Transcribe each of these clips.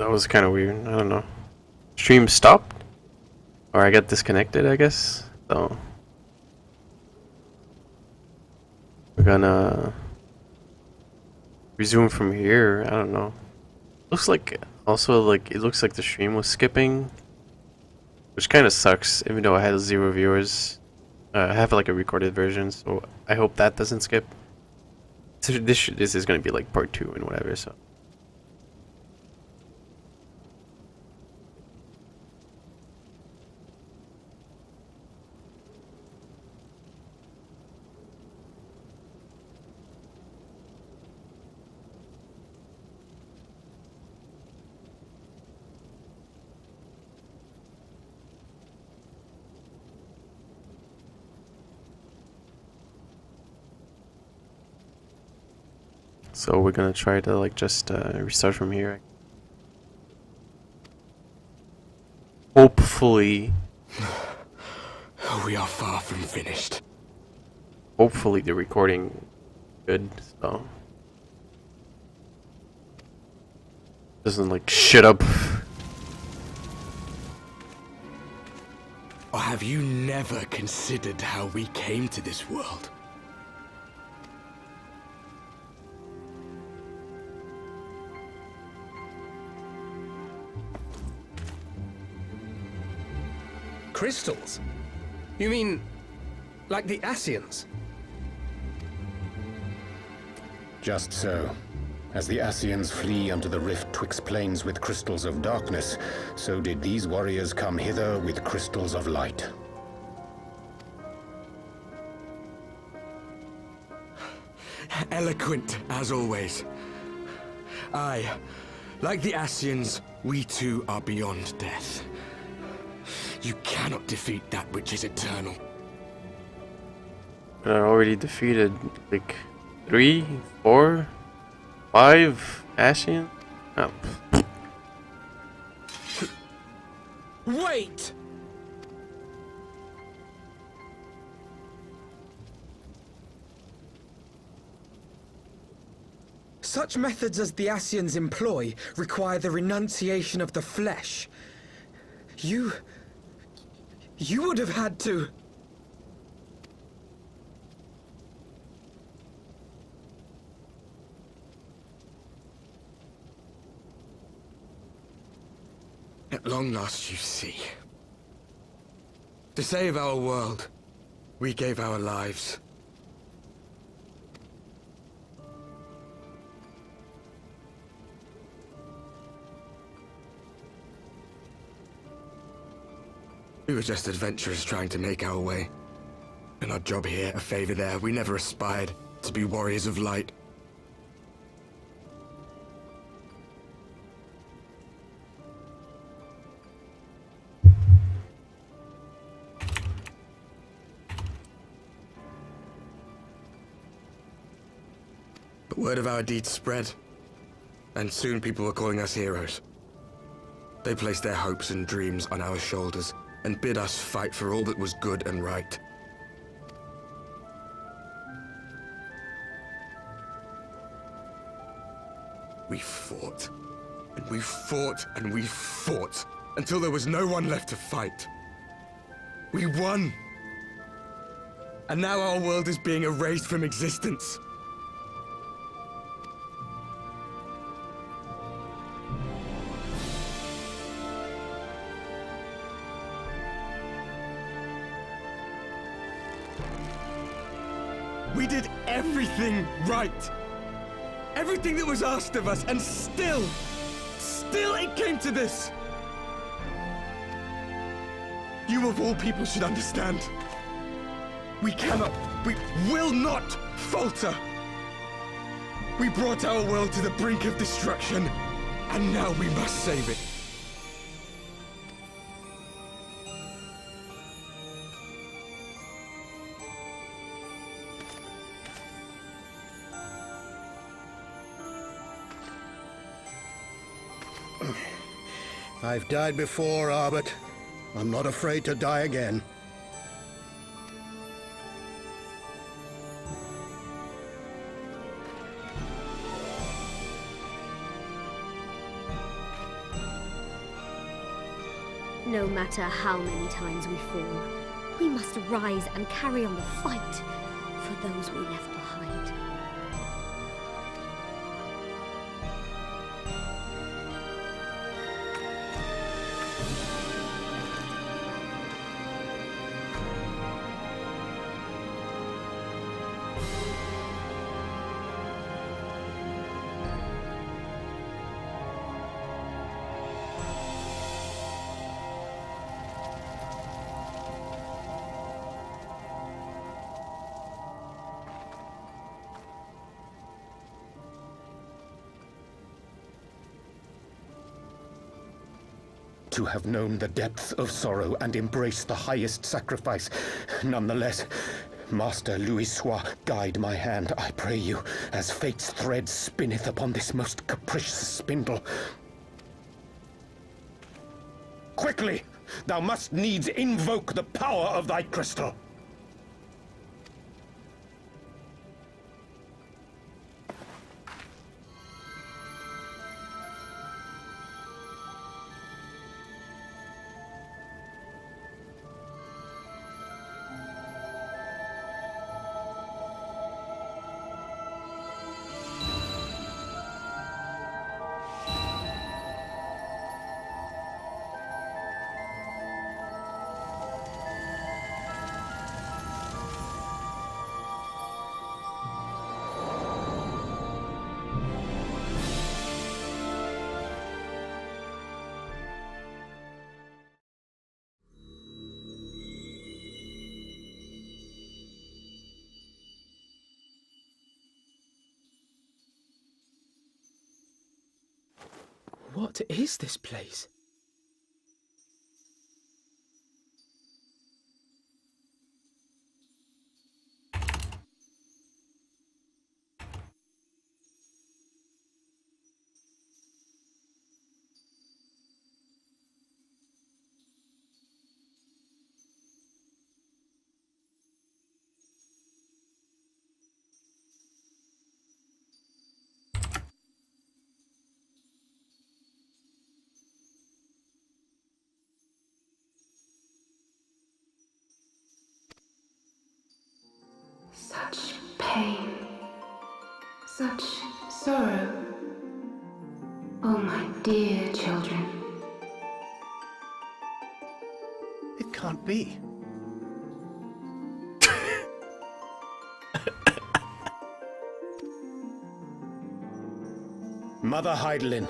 That was kind of weird. I don't know. Stream stopped? Or I got disconnected, I guess. So we're gonna resume from here. I don't know. Looks like also like it looks like the stream was skipping, which kind of sucks. Even though I had 0 viewers, I have like a recorded version, so I hope that doesn't skip. So this is gonna be like part 2 and whatever. So. So we're gonna try to like just restart from here. Hopefully. We are far from finished. Hopefully the recording good, so doesn't like shit up. Or have you never considered how we came to this world? Crystals? You mean, like the Ascians? Just so. As the Ascians flee unto the rift twixt planes with crystals of darkness, so did these warriors come hither with crystals of light. Eloquent, as always. Aye, like the Ascians, we too are beyond death. You cannot defeat that which is eternal. I already defeated like 3, 4, 5 Ascian. Oh. Wait! Such methods as the Ascians employ require the renunciation of the flesh. You would have had to... At long last, you see. To save our world, we gave our lives. We were just adventurers trying to make our way. An odd job here, a favor there. We never aspired to be warriors of light. But word of our deeds spread, and soon people were calling us heroes. They placed their hopes and dreams on our shoulders, and bid us fight for all that was good and right. We fought, and we fought, and we fought, until there was no one left to fight. We won! And now our world is being erased from existence. We did everything right. Everything that was asked of us, and still it came to this. You of all people should understand. We will not falter. We brought our world to the brink of destruction, and now we must save it. I've died before, Arbet. I'm not afraid to die again. No matter how many times we fall, we must rise and carry on the fight for those we left behind. To have known the depth of sorrow and embraced the highest sacrifice. Nonetheless, Master Louis Sois, guide my hand, I pray you, as fate's thread spinneth upon this most capricious spindle. Quickly! Thou must needs invoke the power of thy crystal. What is this place? Such pain, such sorrow. Oh, my dear children. It can't be. Mother Heidelin,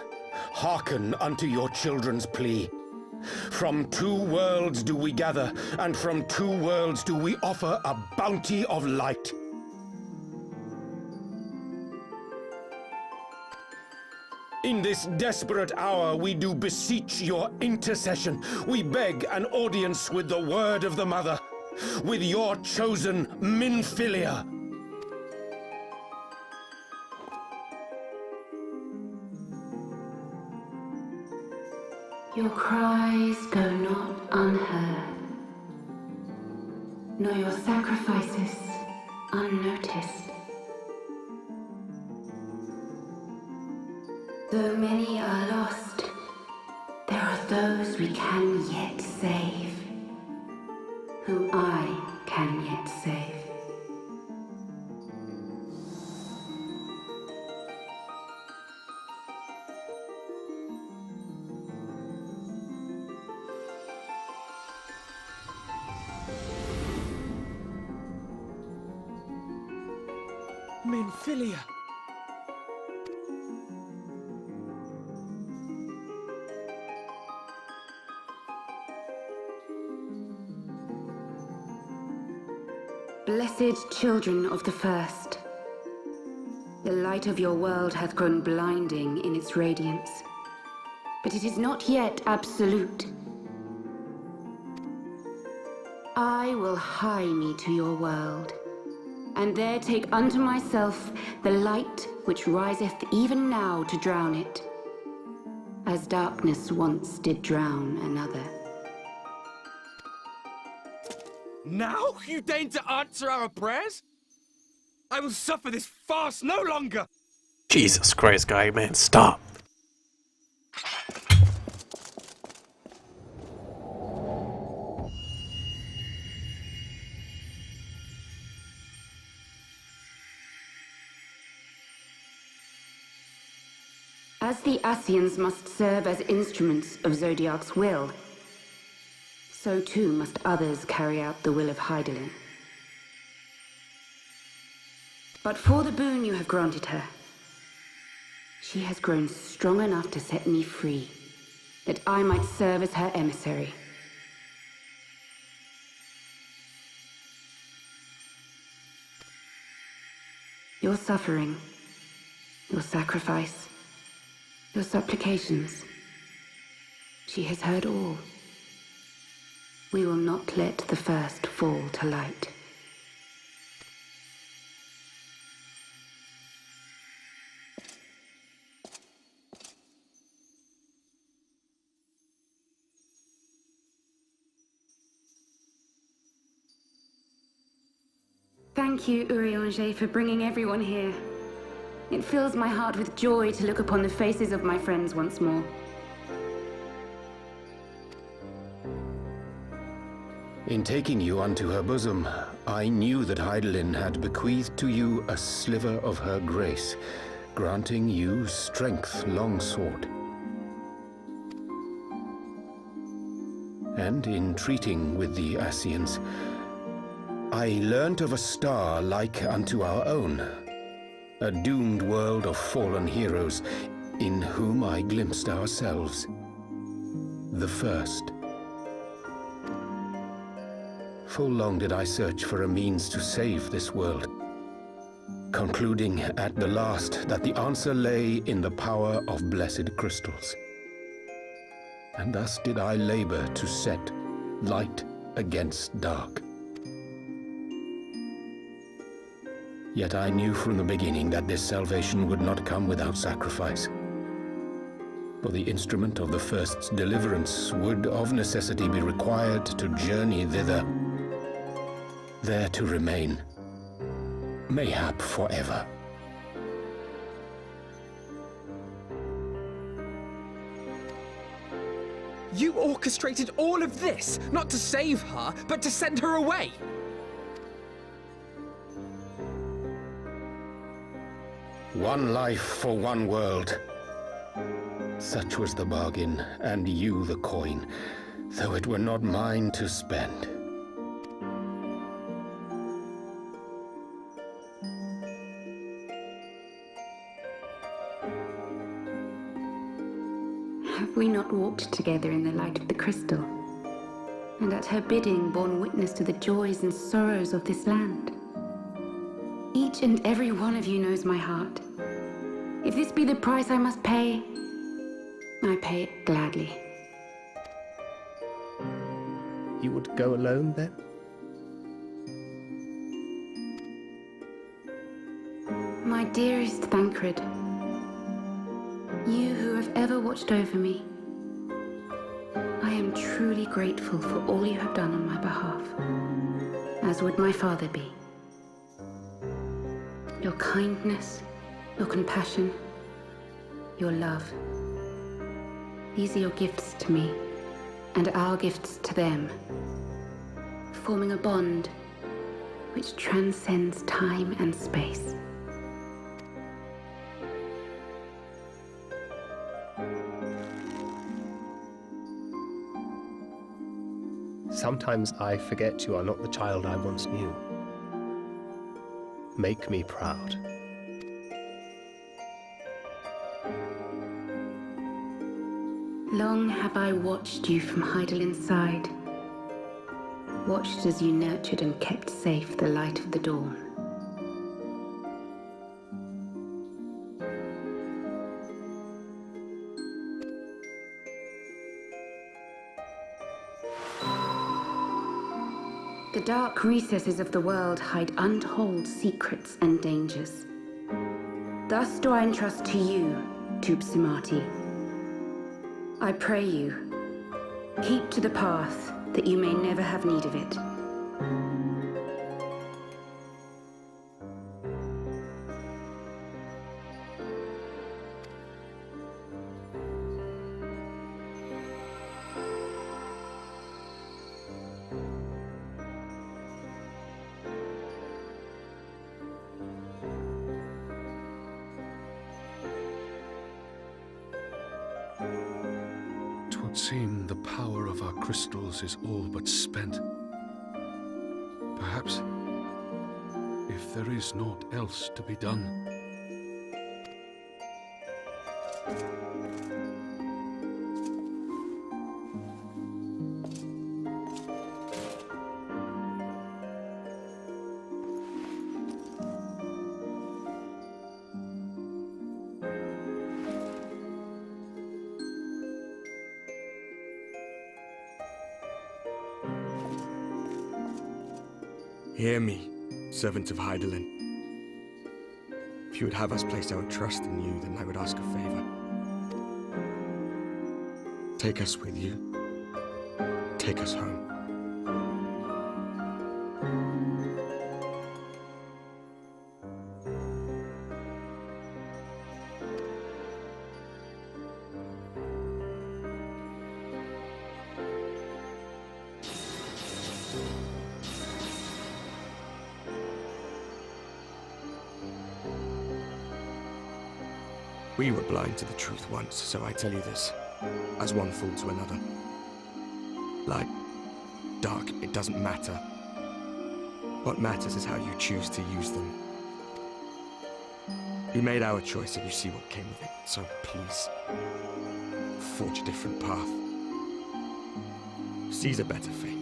hearken unto your children's plea. From two worlds do we gather, and from two worlds do we offer a bounty of light. In this desperate hour we do beseech your intercession. We beg an audience with the word of the Mother, with your chosen Minfilia. Your cries go not unheard, nor your sacrifices unnoticed. Though many are lost, there are those we can yet save, whom I can yet save. Minfilia! Blessed children of the first, the light of your world hath grown blinding in its radiance, but it is not yet absolute. I will hie me to your world, and there take unto myself the light which riseth even now to drown it, as darkness once did drown another. Now you deign to answer our prayers? I will suffer this farce no longer! Jesus Christ, guy, man, stop. As the Ascians must serve as instruments of Zodiark's will, so too must others carry out the will of Hydaelyn. But for the boon you have granted her, she has grown strong enough to set me free, that I might serve as her emissary. Your suffering, your sacrifice, your supplications, she has heard all. We will not let the first fall to light. Thank you, Urianger, for bringing everyone here. It fills my heart with joy to look upon the faces of my friends once more. In taking you unto her bosom, I knew that Hydaelyn had bequeathed to you a sliver of her grace, granting you strength longsword. And in treating with the Ascians, I learnt of a star like unto our own, a doomed world of fallen heroes, in whom I glimpsed ourselves, the first. Full long did I search for a means to save this world, concluding at the last that the answer lay in the power of blessed crystals. And thus did I labor to set light against dark. Yet I knew from the beginning that this salvation would not come without sacrifice. For the instrument of the first's deliverance would of necessity be required to journey thither, there to remain, mayhap forever. You orchestrated all of this, not to save her, but to send her away! One life for one world. Such was the bargain, and you the coin, though it were not mine to spend. Have we not walked together in the light of the crystal, and at her bidding borne witness to the joys and sorrows of this land? Each and every one of you knows my heart. If this be the price I must pay, I pay it gladly. You would go alone then? My dearest Thancred, you who have ever watched over me, I am truly grateful for all you have done on my behalf, as would my father be. Your kindness, your compassion, your love. These are your gifts to me, and our gifts to them, forming a bond which transcends time and space. Sometimes I forget you are not the child I once knew. Make me proud. Long have I watched you from Hydaelyn's side, watched as you nurtured and kept safe the light of the dawn. The dark recesses of the world hide untold secrets and dangers. Thus do I entrust to you, Tubsimati. I pray you, keep to the path that you may never have need of it. seem the power of our crystals is all but spent. Perhaps, if there is naught else to be done, Hear me, servants of Hydaelyn. If you would have us place our trust in you, then I would ask a favor. Take us with you. Take us home. We were blind to the truth once, so I tell you this, as one fool to another. Light, dark, it doesn't matter. What matters is how you choose to use them. We made our choice and you see what came with it, so please, forge a different path. Seize a better fate.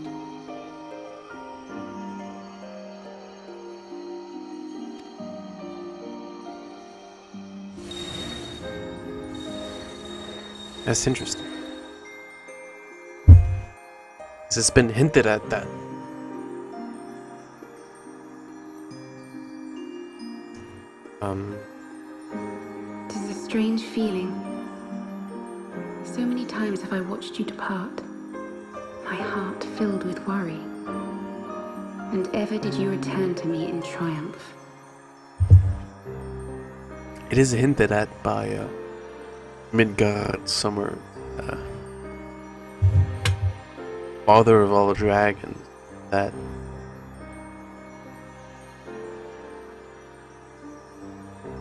That's interesting. It's been hinted at that. It is a strange feeling. So many times have I watched you depart, my heart filled with worry. And ever did you return to me in triumph. It is hinted at by Midgard Summer, father of all dragons, that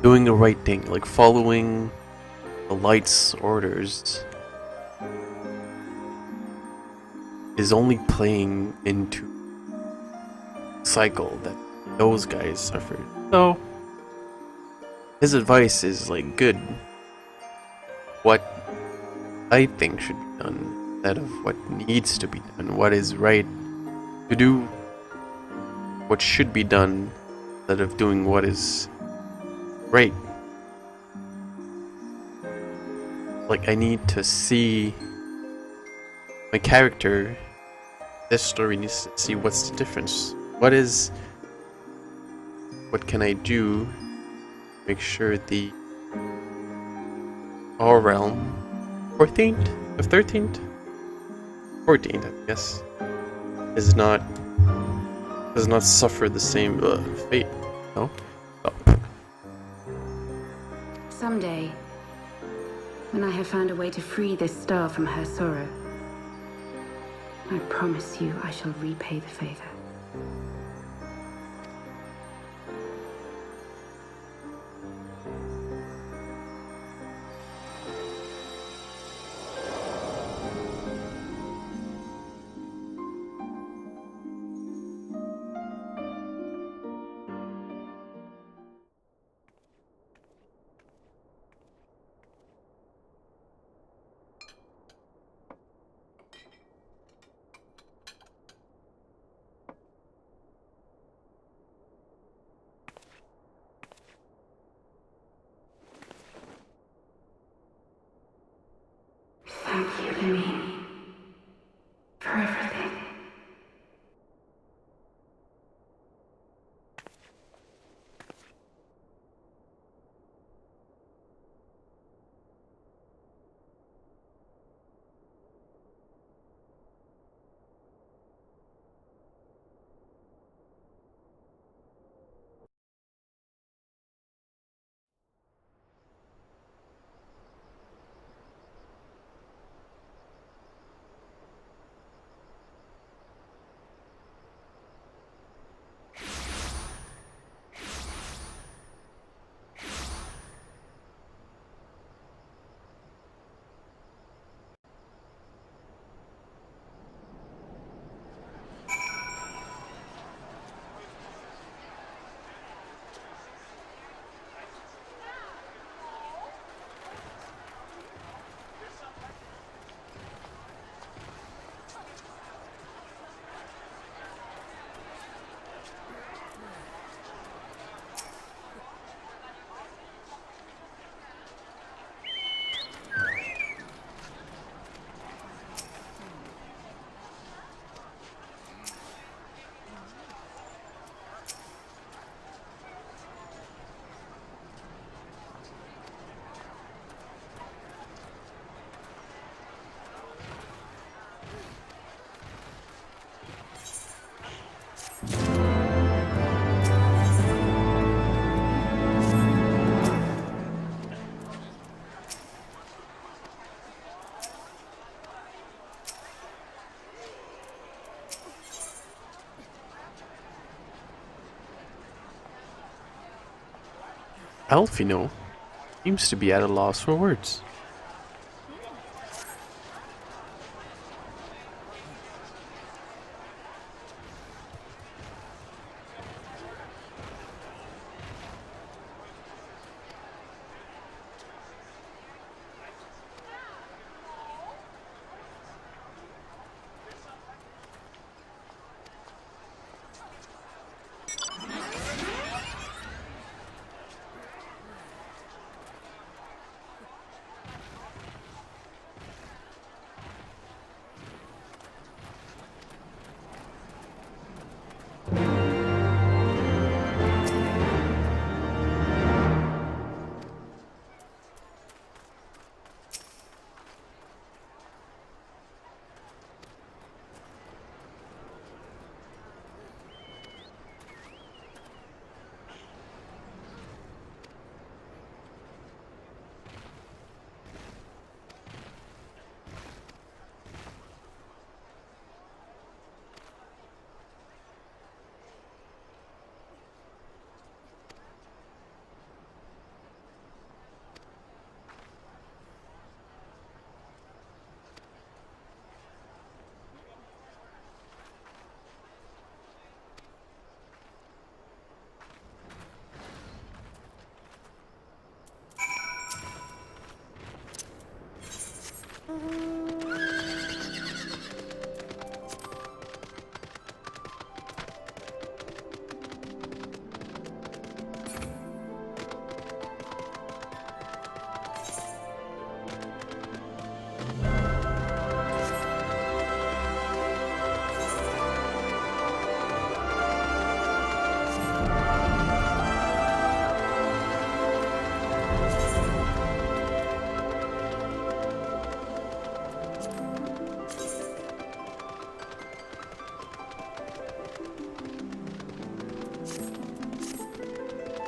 doing the right thing, like following the light's orders, is only playing into the cycle that those guys suffered. So his advice is like good. What I think should be done instead of what needs to be done, what is right to do, what should be done instead of doing what is right. Like, I need to see my character, this story needs to see what's the difference. What can I do to make sure the our realm 14th of 13th 14th, I guess, does not suffer the same fate. No. Oh. Someday, when I have found a way to free this star from her sorrow, I promise you I shall repay the favor. Alfino seems to be at a loss for words.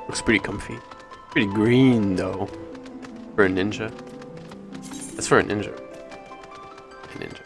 Looks pretty comfy. Pretty green though. For a ninja. That's for a ninja. A ninja.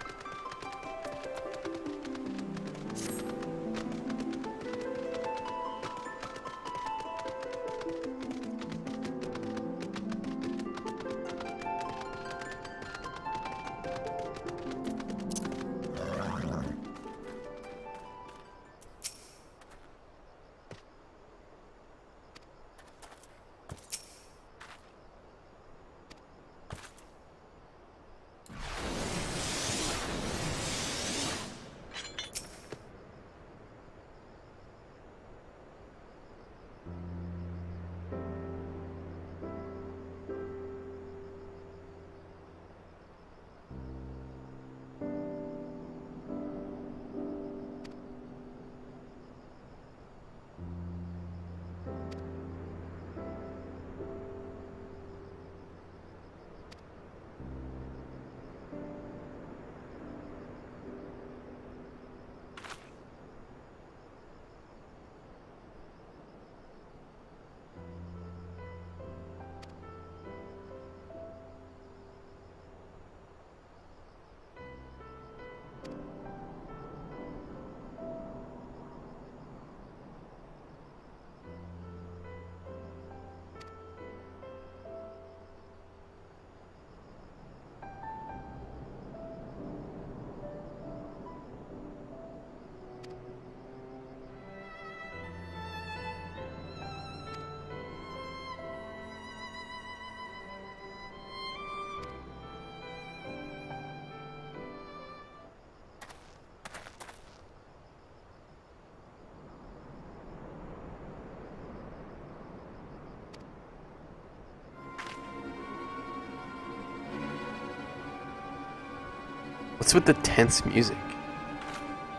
What's with the tense music?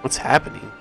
What's happening?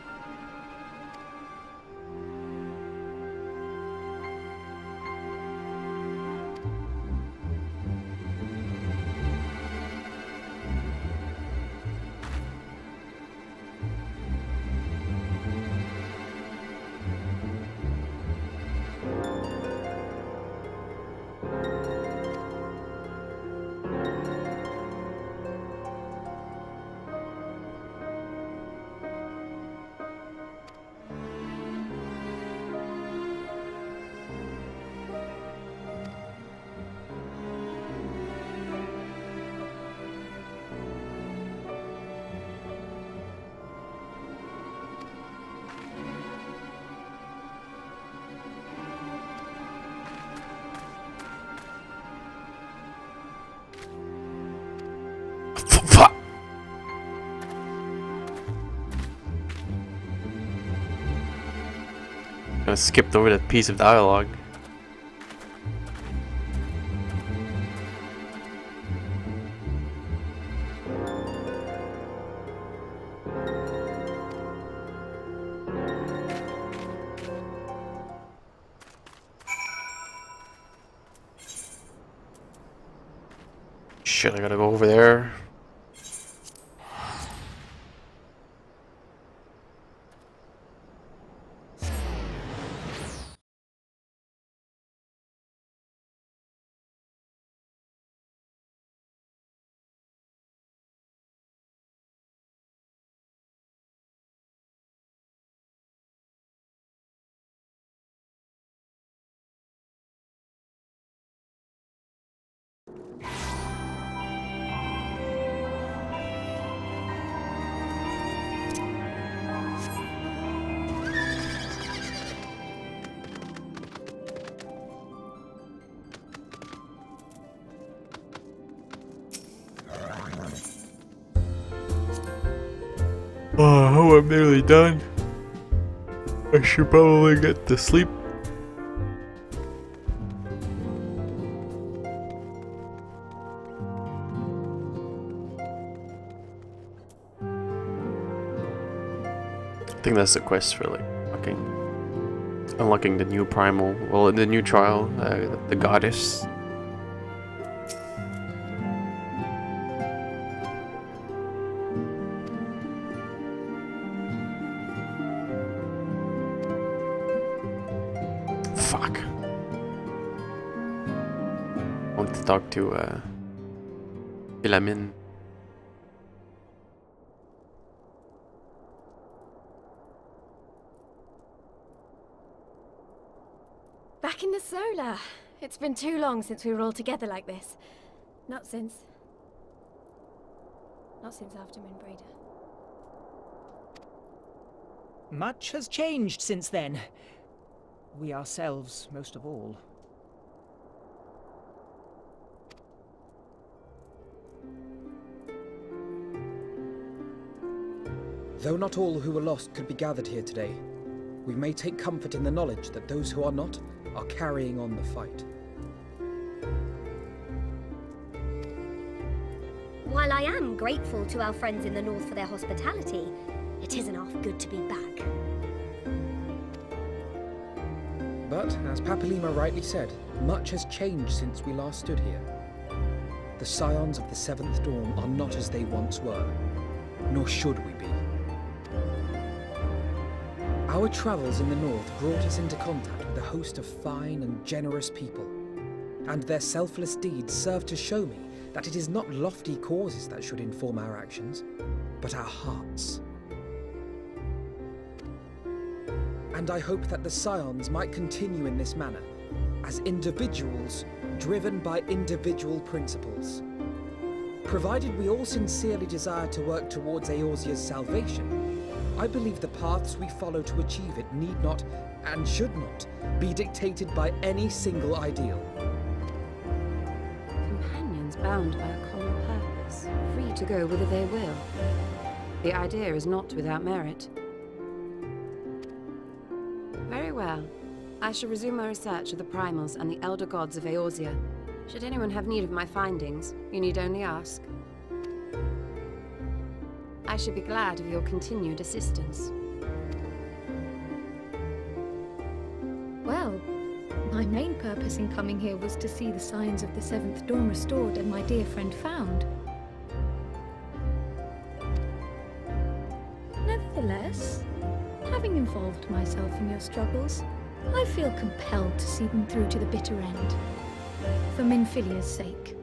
I skipped over that piece of dialogue. Shit, I gotta go over there. Oh, I'm nearly done. I should probably get to sleep. I think that's the quest for like unlocking the new primal. Well, the new trial, the goddess. Fuck. I want to talk to Philamine. Back in the solar. It's been too long since we were all together like this. Not since after Minbreda. Much has changed since then. We ourselves, most of all. Though not all who were lost could be gathered here today, we may take comfort in the knowledge that those who are not are carrying on the fight. While I am grateful to our friends in the north for their hospitality, it isn't half good to be back. But, as Papalima rightly said, much has changed since we last stood here. The scions of the Seventh Dawn are not as they once were, nor should we be. Our travels in the north brought us into contact with a host of fine and generous people, and their selfless deeds serve to show me that it is not lofty causes that should inform our actions, but our hearts. And I hope that the scions might continue in this manner, as individuals driven by individual principles. Provided we all sincerely desire to work towards Eorzea's salvation, I believe the paths we follow to achieve it need not, and should not, be dictated by any single ideal. Companions bound by a common purpose, free to go whither they will. The idea is not without merit. Very well. I shall resume my research of the primals and the elder gods of Eorzea. Should anyone have need of my findings, you need only ask. I should be glad of your continued assistance. Well, my main purpose in coming here was to see the signs of the Seventh Dawn restored and my dear friend found. Nevertheless, having involved myself in your struggles, I feel compelled to see them through to the bitter end. For Minfilia's sake.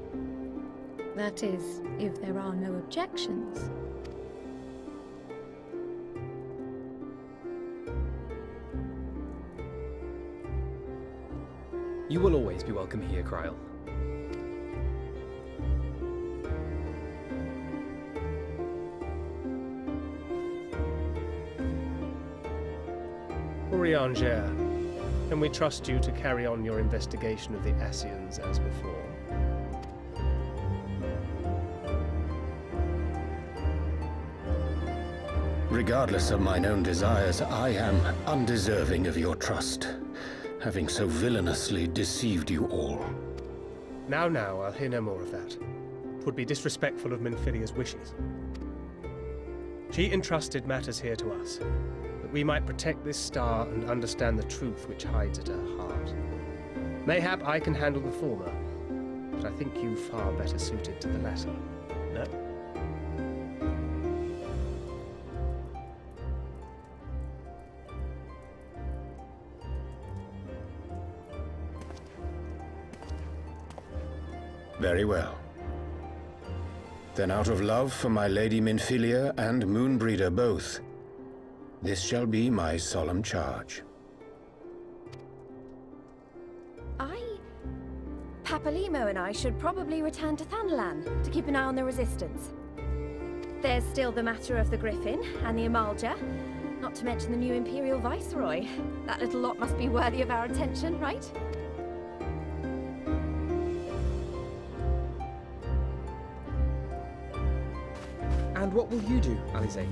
That is, if there are no objections. You will always be welcome here, Kryl. Urianger, can we trust you to carry on your investigation of the Ascians as before? Regardless of mine own desires, I am undeserving of your trust, having so villainously deceived you all. Now, I'll hear no more of that. 'Twould be disrespectful of Minfilia's wishes. She entrusted matters here to us, that we might protect this star and understand the truth which hides at her heart. Mayhap I can handle the former, but I think you far better suited to the latter. No? Very well. Then out of love for my Lady Minfilia and Moonbreeder both, this shall be my solemn charge. Papalimo and I should probably return to Thanalan to keep an eye on the Resistance. There's still the matter of the Griffin and the Amalja, not to mention the new Imperial Viceroy. That little lot must be worthy of our attention, right? And what will you do, Alize?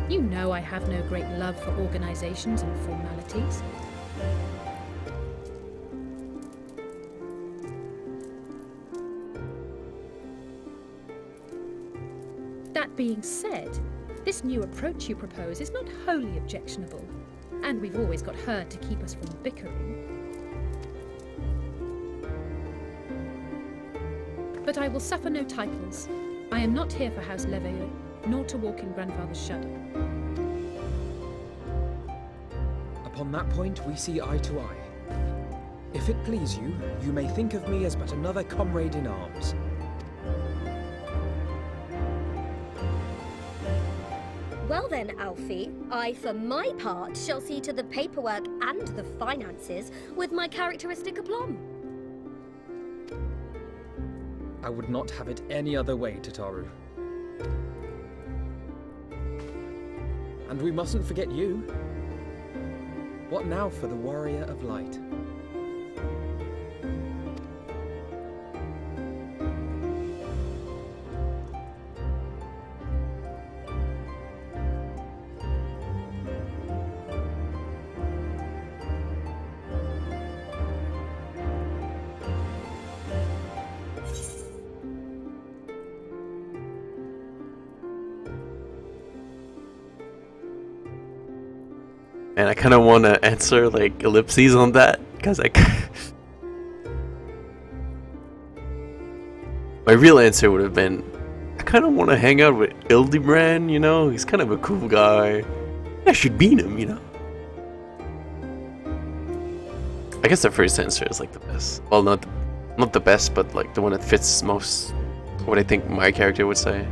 You know I have no great love for organizations and formalities. That being said, this new approach you propose is not wholly objectionable, and we've always got her to keep us from bickering. But I will suffer no titles. I am not here for House Leveilleux, nor to walk in Grandfather's shadow. Upon that point, we see eye to eye. If it please you, you may think of me as but another comrade in arms. Well then, Alfie, I, for my part, shall see to the paperwork and the finances with my characteristic aplomb. I would not have it any other way, Tataru. And we mustn't forget you. What now for the Warrior of Light? And I kind of want to answer like ellipses on that because my real answer would have been I kind of want to hang out with Hildebrand, you know? He's kind of a cool guy. I should beat him, you know? I guess the first answer is like the best. Well, not the best, but like the one that fits most what I think my character would say.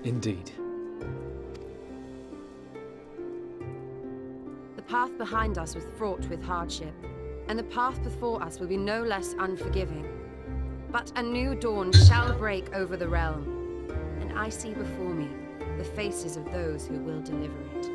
Indeed. The path behind us was fraught with hardship, and the path before us will be no less unforgiving. But a new dawn shall break over the realm, and I see before me the faces of those who will deliver it.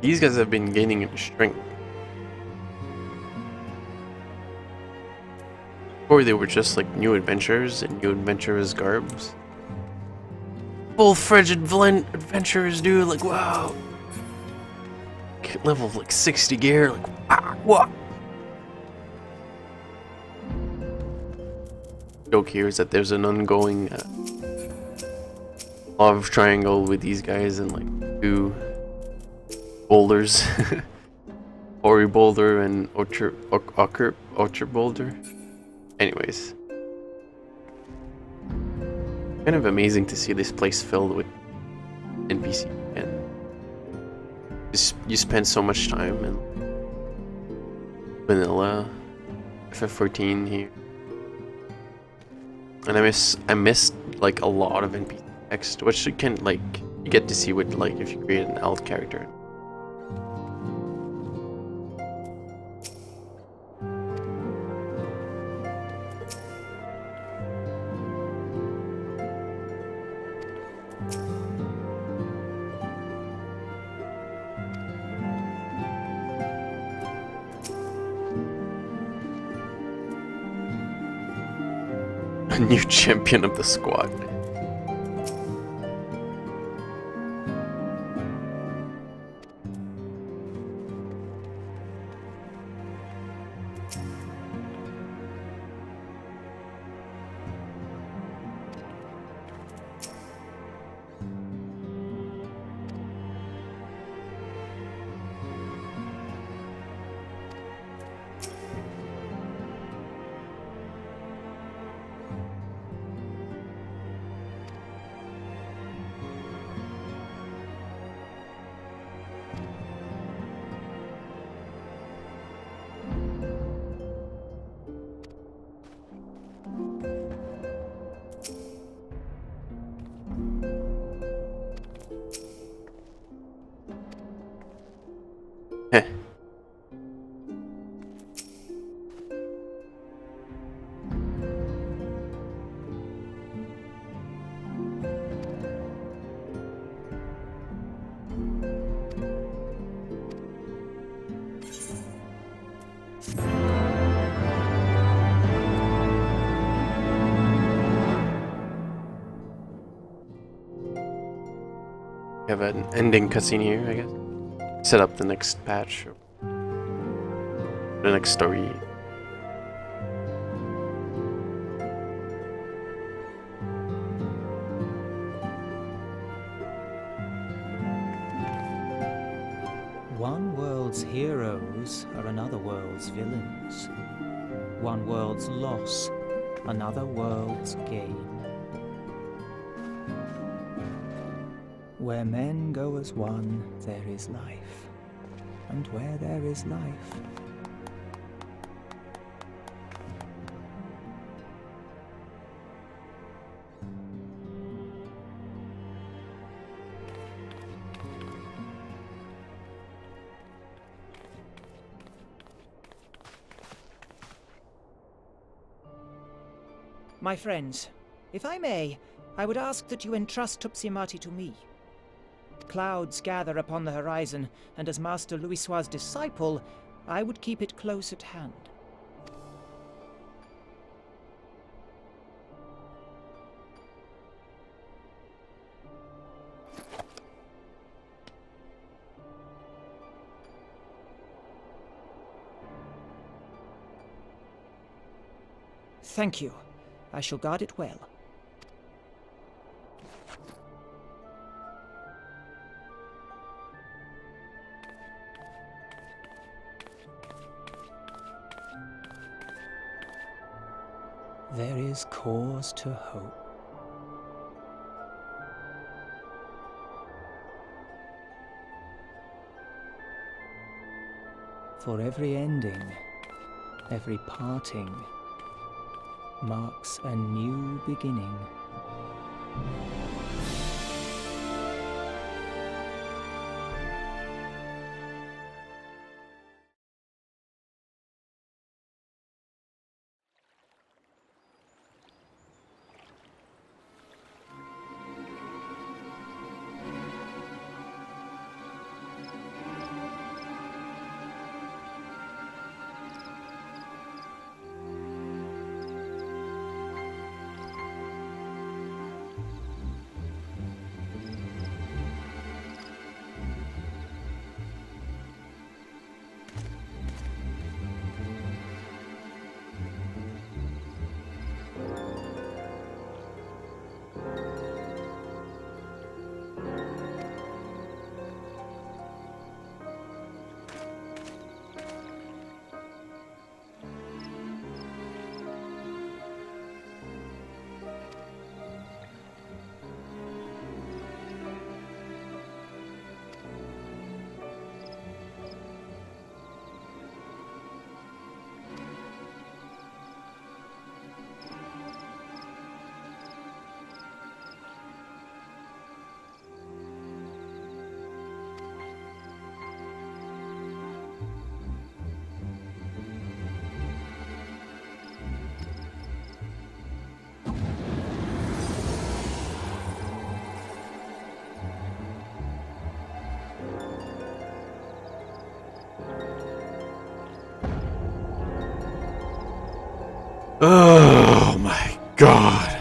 These guys have been gaining in strength. Before they were just like new adventurers and new adventurers garbs. Full-fledged adventurers, dude, like wow. like level of like 60 gear. Like, what? Joke here is that there's an ongoing love triangle with these guys and like 2 boulders. Ori Boulder and Orchard Boulder. Anyways. Kind of amazing to see this place filled with NPC and you spend so much time in vanilla FF14 here. And I missed like a lot of NPC text, which you can like you get to see with like if you create an alt character. A new champion of the squad. Heh. We have an ending cutscene here, I guess. Set up the next patch, or the next story. One world's heroes are another world's villains. One world's loss, another world's gain. Where men go as one, there is life. And where there is life, my friends, if I may, I would ask that you entrust Tupsimati to me. Clouds gather upon the horizon, and as Master Louisoix's disciple, I would keep it close at hand. Thank you. I shall guard it well. There is cause to hope. For every ending, every parting, marks a new beginning. God.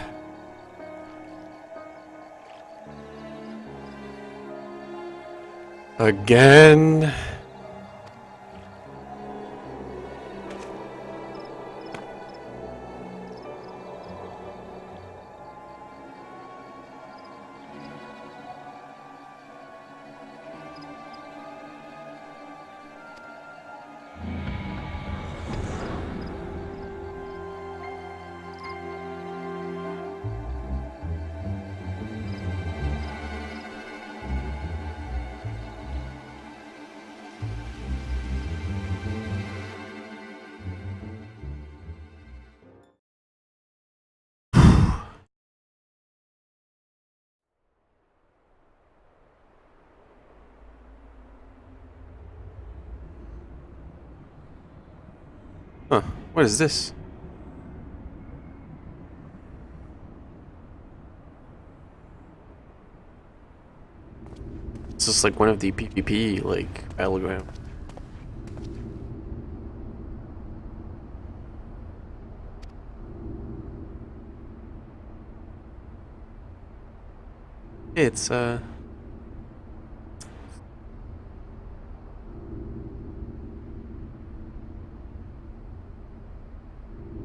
Again. Huh, what is this? It's just like one of the PvP, like, battleground. It's,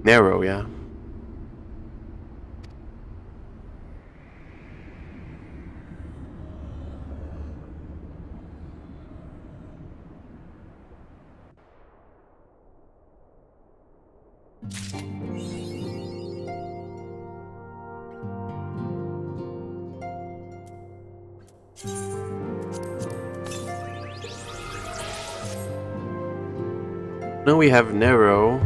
narrow, yeah. Now we have narrow,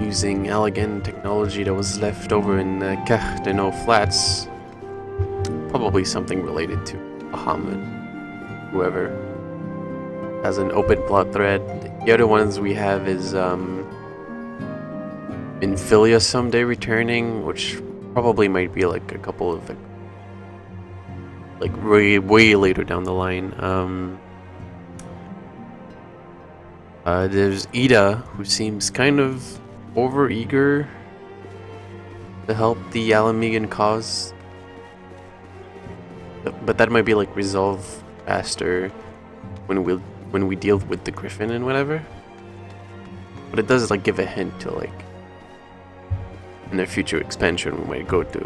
using elegant technology that was left over in Cardinal Flats. Probably something related to Bahamut, whoever has an open plot thread. The other ones we have is Infilia someday returning, which probably might be like a couple of like way later down the line. There's Ida, who seems kind of overeager to help the Alamegan cause, but that might be like resolved faster when we deal with the Griffin and whatever. But it does like give a hint to like in their future expansion we might go to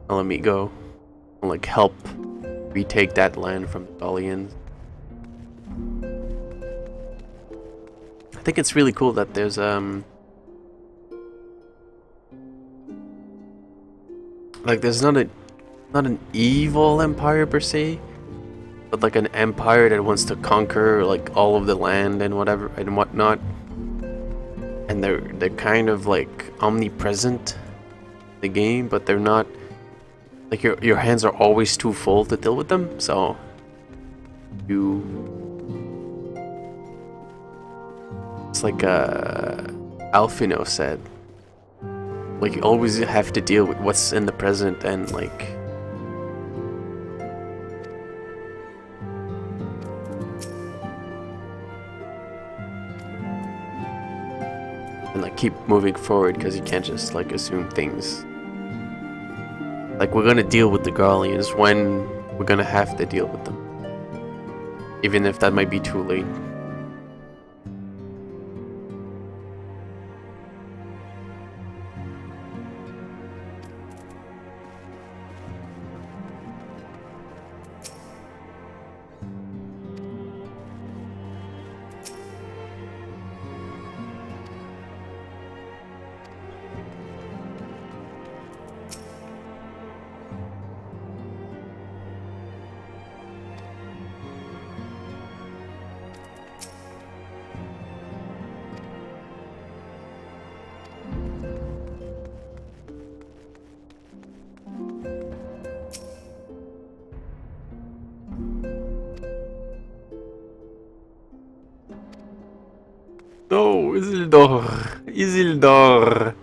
Alamigo and like help retake that land from the Dalians. I think it's really cool that there's like there's not an evil empire per se, but like an empire that wants to conquer like all of the land and whatever and whatnot. And they're kind of like omnipresent in the game, but they're not like your hands are always too full to deal with them, so it's like Alfino said, like you always have to deal with what's in the present and like keep moving forward, because you can't just like assume things. Like we're gonna deal with the Garleans when we're gonna have to deal with them, even if that might be too late. No, Isildur! Isildur!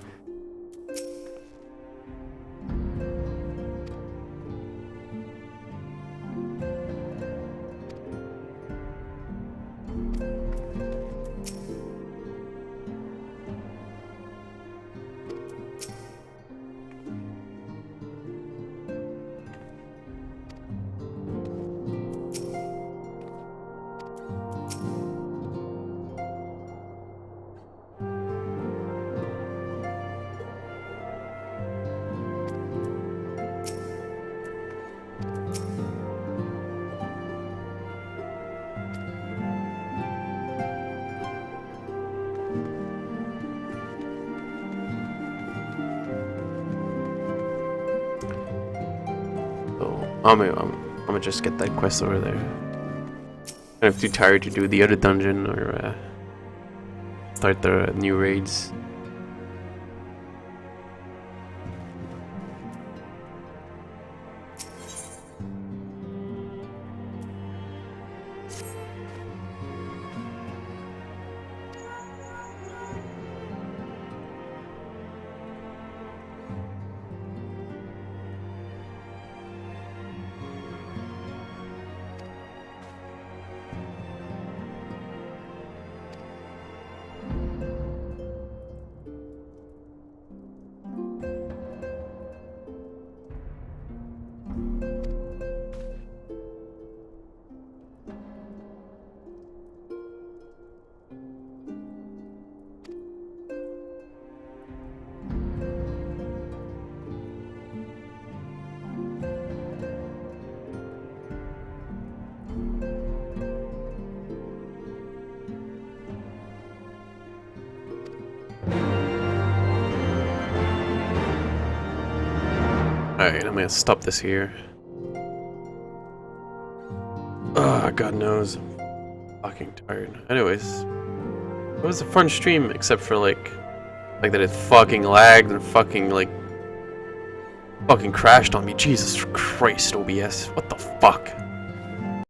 I'm gonna just get that quest over there. I'm too tired to do the other dungeon or start the new raids. Alright, I'm gonna stop this here. God knows. I'm fucking tired. Anyways, it was a fun stream, except for like that it fucking lagged and fucking crashed on me. Jesus Christ, OBS. What the fuck?